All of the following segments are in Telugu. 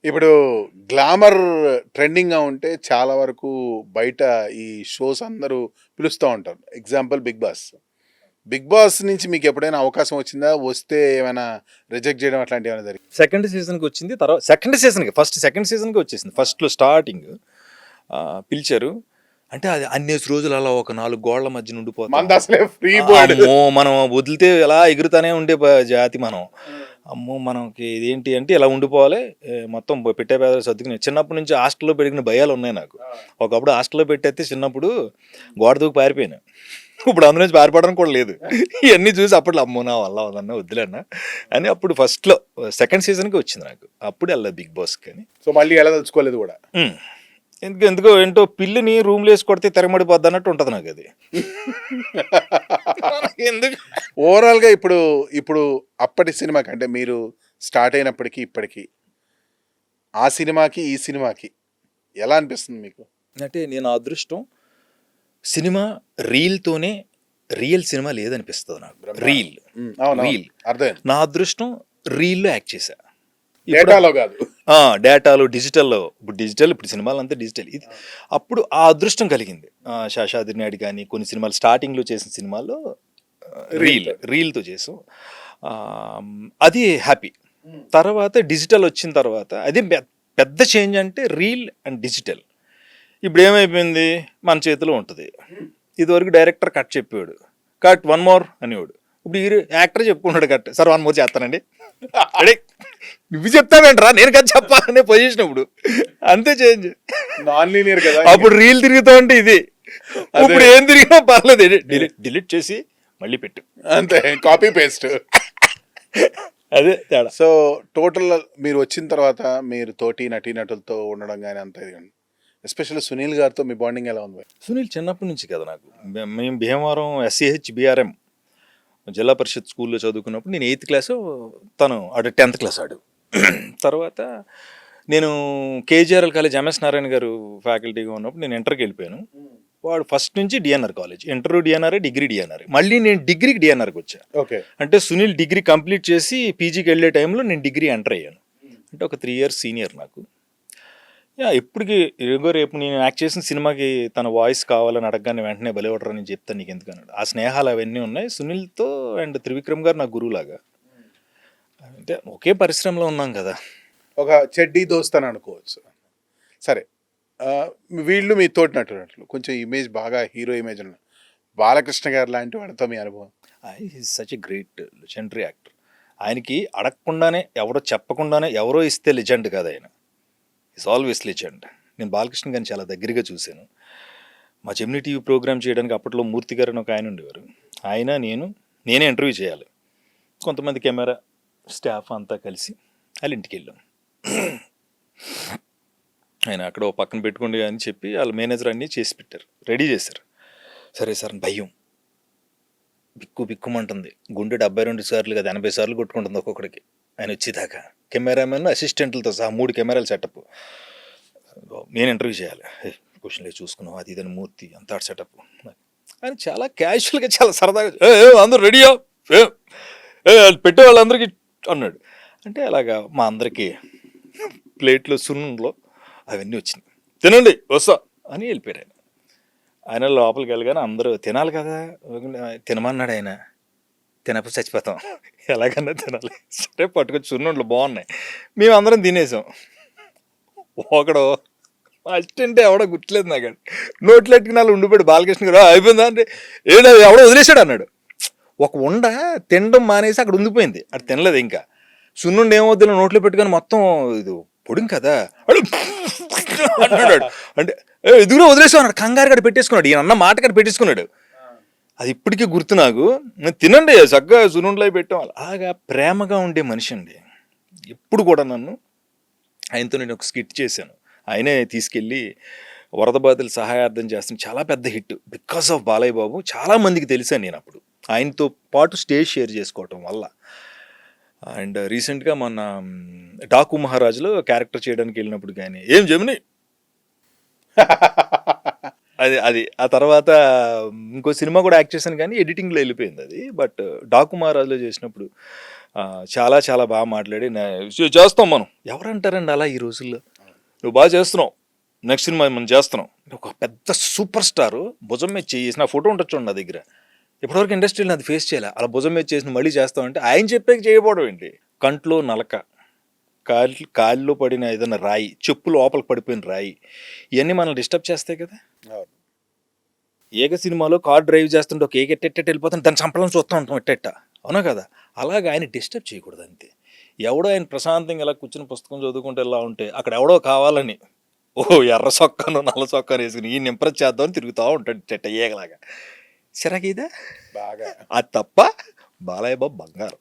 ఇప్పుడు గ్లామర్ ట్రెండింగ్‌గా ఉంటే చాలా వరకు బయట ఈ షోస్ అందరూ పిలుస్తా ఉంటారు. Example 'big boss'. 'Big boss' నుంచి మీకెప్పుడైనా అవకాశం వచ్చిందా? వస్తే ఏమైనా రిజెక్ట్ చేయడం అట్లాంటివేమైనా జరిగిందా? సెకండ్ సీజన్కి వచ్చింది. తర్వాత సెకండ్ సీజన్కి వచ్చేసింది. ఫస్ట్లో స్టార్టింగ్ పిలిచారు. అంటే అది అన్నేసి రోజులు అలా ఒక 4 గోళ్ల మధ్య ఉండిపోతాం. మనదసలే ఫ్రీ బర్డ్. అమ్మో! మనం వదిలితే ఎలా ఎగురుతానే ఉండే జాతి మనం. అమ్మో! మనకి ఇదేంటి అంటే ఇలా ఉండిపోవాలి. మొత్తం పెట్టే పేదలు సర్దుకుని చిన్నప్పటి నుంచి హాస్టల్‌లో పెరిగిన భయాలు ఉన్నాయి నాకు. ఒకప్పుడు హాస్టల్‌లో పెట్టేస్తే చిన్నప్పుడు గోడ దూకి పారిపోయాను. ఇప్పుడు అందులో నుంచి పారిపోవడానికి కూడా లేదు. ఇవన్నీ చూసి అప్పట్లో అమ్మో! నా వల్ల అవ్వదన్నా వద్దులేన్నా అని అప్పుడు ఫస్ట్‌లో సెకండ్ సీజన్‌కి వచ్చింది నాకు. అప్పుడు వెళ్ళా బిగ్ బాస్‌కి అని. సో మళ్ళీ ఎళ్ళదలుచుకోలేదు కూడా. ఎందుకో ఏంటో పిల్లిని రూమ్‌లో వేసి కొడితే తెరమడిపోద్ది అన్నట్టు ఉంటది నాకు అది. ఎందుకు ఓవరాల్‌గా ఇప్పుడు అప్పటి సినిమాకి అంటే మీరు స్టార్ట్ అయినప్పటికి ఇప్పటికి ఆ సినిమాకి, ఈ సినిమాకి ఎలా అనిపిస్తుంది మీకు? అంటే నేను అదృష్టం సినిమా రీల్‌తోనే రియల్ సినిమా లేదనిపిస్తది నాకు. రీల్. అర్థమైంది. నా అదృష్టం రీల్‌లో యాక్ట్ చేశా. డేటాలో కాదు. డేటాలో డిజిటల్లో ఇప్పుడు సినిమాలంతా డిజిటల్. ఇది అప్పుడు ఆ అదృష్టం కలిగింది. శేషాద్రి నాయుడు కానీ కొన్ని సినిమాలు స్టార్టింగ్‌లో చేసిన సినిమాల్లో రీల్‌తో చేసాం. అది హ్యాపీ. తర్వాత డిజిటల్ వచ్చిన తర్వాత అది పెద్ద చేంజ్ అంటే రీల్ అండ్ డిజిటల్. ఇప్పుడు ఏమైపోయింది మన చేతిలో ఉంటుంది. ఇదివరకు డైరెక్టర్ కట్ చెప్పాడు, కట్ 1 మోర్ అనేవాడు. ఇప్పుడు యాక్టర్ చెప్పుకున్నాడు కట్, సార్ 1 మోర్ చేస్తానండి. అడే నువ్వు చెప్తావేంట్రా నేను కదా చెప్పాలనే పొజిషన్ ఇప్పుడు. అంతే చేంజ్. నాన్ లీనియర్ కదా. అప్పుడు రీల్ తిరుగుతా ఉంటే ఇది, ఇప్పుడు ఏం తిరిగినా పర్లేదు డిలీట్ చేసి మళ్ళీ పెట్టు, అంతే కాపీ పేస్ట్. అదే తేడా. సో టోటల్ మీరు వచ్చిన తర్వాత మీరు తోటి నటీనటులతో ఉండడం కానీ అంత ఇది కానీ ఎస్పెషల్లీ సునీల్ గారితో మీ బాండింగ్ ఎలా ఉంది? సునీల్ చిన్నప్పటి నుంచి కదా నాకు. మేము భీమవరం SCH BRM జిల్లా పరిషత్ స్కూల్లో చదువుకున్నప్పుడు నేను 8th క్లాసు, తను 10th క్లాస్ ఆడు. తర్వాత నేను KGRL కాలేజ్ MS నారాయణ గారు ఫ్యాకల్టీగా ఉన్నప్పుడు నేను ఇంటర్కి వెళ్ళిపోయాను. వాడు ఫస్ట్ నుంచి DNR college, inter DNR, degree DNR. మళ్ళీ నేను డిగ్రీకి DNRకి వచ్చా. ఓకే. అంటే సునీల్ డిగ్రీ కంప్లీట్ చేసి పీజీకి వెళ్ళే టైంలో నేను డిగ్రీ ఎంటర్ అయ్యాను. అంటే ఒక 3 years సీనియర్ నాకు. ఇప్పటికి రేపు నేను యాక్ట్ చేసిన సినిమాకి తన వాయిస్ కావాలని అడగగానే వెంటనే బలివడరు అని చెప్తాను నీకు ఎందుకు అన్నాడు. ఆ స్నేహాలు అవన్నీ ఉన్నాయి సునీల్తో. అండ్ త్రివిక్రమ్ గారు నా గురువులాగా. అంటే ఒకే పరిశ్రమలో ఉన్నాం కదా. ఒక చెడ్డీ దోస్త్ అని అనుకోవచ్చు. సరే, వీళ్ళు మీ తోటి నటులు కొంచెం ఇమేజ్ బాగా హీరో ఇమేజ్ ఉన్న బాలకృష్ణ గారు లాంటి వాడితో మీ అనుభవం? Is such a great legendary actor. ఆయనకి అడగకుండానే ఎవరో చెప్పకుండానే ఎవరో ఇస్తే లెజెండ్ కాదు ఆయన. Is always legend. నేను బాలకృష్ణ గారిని చాలా దగ్గరగా చూశాను. మా జెమినీ టీవీ ప్రోగ్రామ్ చేయడానికి అప్పట్లో మూర్తి గారు అని ఒక ఆయన ఉండేవారు. ఆయన నేనే ఇంటర్వ్యూ చేయాలి. కొంతమంది కెమెరా స్టాఫ్ అంతా కలిసి వాళ్ళ ఇంటికి వెళ్ళాం. ఆయన అక్కడ ఓ పక్కన పెట్టుకోండి అని చెప్పి వాళ్ళ మేనేజర్ అన్నీ చేసి పెట్టారు, రెడీ చేశారు. సరే సార్ భయం బిక్కుమంటుంది. గుండె 72 సార్లు కదా 80 సార్లు కొట్టుకుంటుంది ఒక్కొక్కడికి ఆయన వచ్చేదాకా. కెమెరామెన్ అసిస్టెంట్లతో సహా 3 కెమెరాలు సెటప్. నేను ఇంటర్వ్యూ చేయాలి. క్వశ్చన్లే చూసుకున్నాం అది ఇదని మూర్తి అంతా సెటప్. ఆయన చాలా క్యాజువల్గా చాలా సరదాగా అందరూ రెడీయా పెట్టే వాళ్ళందరికీ అన్నాడు. అంటే అలాగా మా అందరికీ ప్లేట్లో సున్నులో అవన్నీ వచ్చినాయి. తినండి వస్తా అని వెళ్ళిపోయారు ఆయన. ఆయన లోపలికి వెళ్ళగానే అందరూ తినాలి కదా, తినమన్నాడు ఆయన. తినప్పుడు చచ్చిపోతాం, ఎలాగన్నా తినాలి. సరే పట్టుకొచ్చి సున్నుండలు బాగున్నాయి, మేము అందరం తినేసాం. ఒకడు అసిస్టెంట్ ఎవడో గుర్తులేదు నాకు, నోట్లు ఎట్టుకుని ఉండిపోయాడు. బాలకృష్ణ గారు అయిపోయిందా అంటే ఏదో ఎవడో వదిలేశాడు అన్నాడు. ఒక ఉండ తినడం మానేసి అక్కడ ఉండిపోయింది, అది తినలేదు. ఇంకా సున్నుండి ఏమవుతుందో నోట్లో పెట్టుకొని మొత్తం ఇది పొడిం కదా అన్నాడు. అంటే ఎదుగులో వదిలేసావు అన్నాడు. కంగారు గడ పెట్టేసుకున్నాడు, ఈయన అన్న మాట గడ పెట్టేసుకున్నాడు. అది ఇప్పటికీ గుర్తు నాకు. తినండి చక్కగా సున్నుండలో పెట్టాం. అలాగా ప్రేమగా ఉండే మనిషి అండి. ఎప్పుడు కూడా నన్ను ఆయనతో నేను ఒక స్కిట్ చేశాను. ఆయనే తీసుకెళ్ళి వరద బాధితులు సహాయార్థం చేస్తాను, చాలా పెద్ద hit because of Balayya Babu. చాలా మందికి తెలిసాను నేను అప్పుడు ఆయనతో పాటు స్టేజ్ షేర్ చేసుకోవటం వల్ల. అండ్ రీసెంట్గా మన డాకు మహారాజులో క్యారెక్టర్ చేయడానికి వెళ్ళినప్పుడు కానీ ఏం జమిని అది ఆ తర్వాత ఇంకో సినిమా కూడా యాక్ట్ చేశాను కానీ ఎడిటింగ్లో వెళ్ళిపోయింది అది. బట్ డాకు మహారాజులో చేసినప్పుడు చాలా చాలా బాగా మాట్లాడి చేస్తాం మనం. ఎవరంటారండి అలా ఈ రోజుల్లో? నువ్వు బాగా చేస్తున్నావు, నెక్స్ట్ సినిమా మనం చేస్తున్నాం. ఒక పెద్ద సూపర్ స్టార్ భుజం మీద చేసి నా ఫోటో ఉండొచ్చు నా దగ్గర. ఇప్పటివరకు ఇండస్ట్రీలో అది ఫేస్ చేయాలి. అలా భుజం మీద చేసి మళ్ళీ చేస్తామంటే ఆయన చెప్పాక చేయకపోవడం ఏంటి? కంట్లో నలక, కాళ్ళలో పడిన ఏదైనా రాయి, చెప్పు లోపలికి పడిపోయిన రాయి, ఇవన్నీ మనల్ని డిస్టర్బ్ చేస్తాయి కదా. ఏక సినిమాలో కార్ డ్రైవ్ చేస్తుంటే ఒక ఏక ఎట్టెట్ట వెళ్ళిపోతాను, దాన్ని చంపలను చూస్తూ ఉంటాం ఎట్టెట్ట, అవునా కదా? అలాగే ఆయన డిస్టర్బ్ చేయకూడదు అంతే. ఎవడో ఆయన ప్రశాంతంగా ఇలా కూర్చుని పుస్తకం చదువుకుంటే ఎలా ఉంటే అక్కడ ఎవడో కావాలని ఎర్ర సొక్కను నల్ల సొక్కను వేసుకుని ఈయన ఇంప్రెస్ చేద్దామని తిరుగుతూ ఉంటాడు చెట్ట ఏగలాగా. చిరాకీదా బాగా. అది తప్ప బాలయ్య బాబు బంగారు.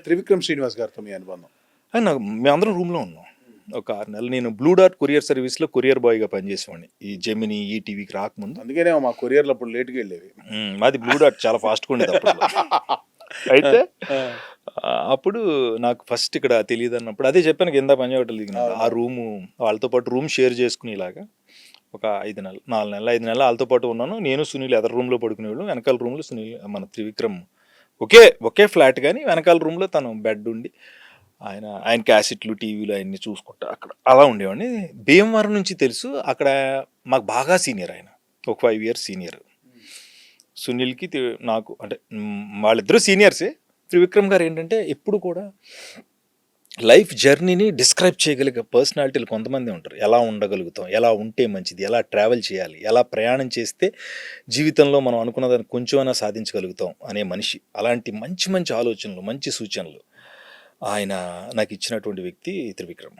త్రివిక్రమ్ శ్రీనివాస్ గారితో మీ అనుబంధం? నాకు మేమందరం రూమ్లో ఉన్నాం ఒక 6 నెలలు. నేను బ్లూ డార్ట్ కొరియర్ సర్వీస్లో కొరియర్ బాయ్గా పనిచేసేవాడిని ఈ జెమిని ఈటీవీకి రాకముందు. అందుకనే మా కొరియర్లు అప్పుడు లేట్గా వెళ్ళేవి. మాది బ్లూ డార్ట్ చాలా ఫాస్ట్గా ఉండేది అప్పుడు. అయితే అప్పుడు నాకు ఫస్ట్ ఇక్కడ తెలియదు అన్నప్పుడు అదే చెప్పాను కింద పంజాబ్ దిగిన ఆ రూము వాళ్ళతో పాటు రూమ్ షేర్ చేసుకునేలాగా ఒక 4 నెలలు 5 నెలలు వాళ్ళతో పాటు ఉన్నాను. నేను సునీల్ ఎదర్ రూమ్లో పడుకునేవాళ్ళు, వెనకాల రూమ్లో సునీల్ మన త్రివిక్రమ్ ఒకే ఫ్లాట్ కానీ వెనకాల రూమ్లో తను బెడ్ ఉండి ఆయన క్యాసెట్లు టీవీలు అవన్నీ చూసుకుంటా అక్కడ అలా ఉండేవాడిని. భీమవరం నుంచి తెలుసు, అక్కడ మాకు బాగా సీనియర్ ఆయన, ఒక 5 years సీనియర్. సునీల్కి నాకు అంటే వాళ్ళిద్దరూ సీనియర్సే. త్రివిక్రమ్ గారు ఏంటంటే ఎప్పుడు కూడా లైఫ్ జర్నీని డిస్క్రైబ్ చేయగలిగే పర్సనాలిటీలు కొంతమంది ఉంటారు. ఎలా ఉండగలుగుతాం, ఎలా ఉంటే మంచిది, ఎలా ట్రావెల్ చేయాలి, ఎలా ప్రయాణం చేస్తే జీవితంలో మనం అనుకున్న దాన్ని కొంచెమైనా సాధించగలుగుతాం అనే మనిషి. అలాంటి మంచి మంచి ఆలోచనలు, మంచి సూచనలు ఆయన నాకు ఇచ్చినటువంటి వ్యక్తి త్రివిక్రమ్.